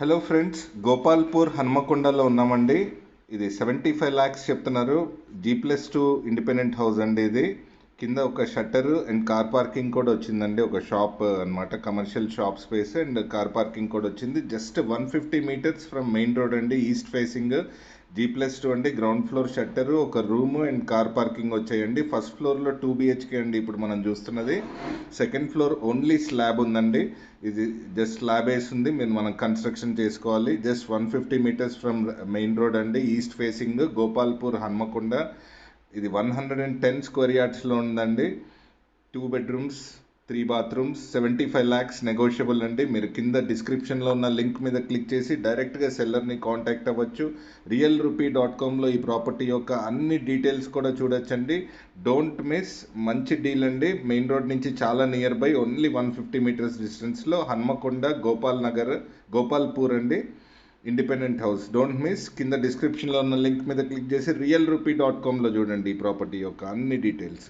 Hello friends, Gopalpur హన్మకొండలో ఉన్నామండి. ఇది 75 lakhs చెప్తున్నారు. G+2 ఇండిపెండెంట్ హౌస్ అండి. ఇది కింద ఒక షట్టర్ అండ్ కార్ పార్కింగ్ కూడా వచ్చిందండి. ఒక షాప్ అన్నమాట, commercial shop space and car parking కూడా వచ్చింది. Just 150 meters from main road అండి, ఈస్ట్ ఫేసింగ్. G+2 అండి. గ్రౌండ్ ఫ్లోర్ షట్టర్, ఒక రూమ్ అండ్ కార్ పార్కింగ్ వచ్చాయండి. ఫస్ట్ ఫ్లోర్లో 2 BHK అండి ఇప్పుడు మనం చూస్తున్నది. సెకండ్ ఫ్లోర్ ఓన్లీ స్లాబ్ ఉందండి. ఇది జస్ట్ స్లాబ్ వేసి ఉంది, మనం కన్స్ట్రక్షన్ చేసుకోవాలి. Just 150 meters from main road అండి, ఈస్ట్ ఫేసింగ్, గోపాల్పూర్ హన్మకొండ. ఇది 110 square yardsలో ఉందండి. 2 bedrooms 3 bathrooms, 75 lakhs నెగోషియబుల్ అండి. మీరు కింద డిస్క్రిప్షన్లో ఉన్న లింక్ మీద క్లిక్ చేసి డైరెక్ట్గా సెల్లర్ని కాంటాక్ట్ అవ్వచ్చు. realrupee.comలో ఈ ప్రాపర్టీ యొక్క అన్ని డీటెయిల్స్ కూడా చూడొచ్చండి. డోంట్ మిస్, మంచి డీల్ అండి. మెయిన్ రోడ్ నుంచి చాలా నియర్ బై, ఓన్లీ 150 meters డిస్టెన్స్లో హన్మకొండ, గోపాల్పూర్ అండి, ఇండిపెండెంట్ హౌస్. Don't miss. కింద డిస్క్రిప్షన్లో ఉన్న లింక్ మీద క్లిక్ చేసి realrupee.comలో చూడండి ఈ ప్రాపర్టీ యొక్క అన్ని డీటెయిల్స్.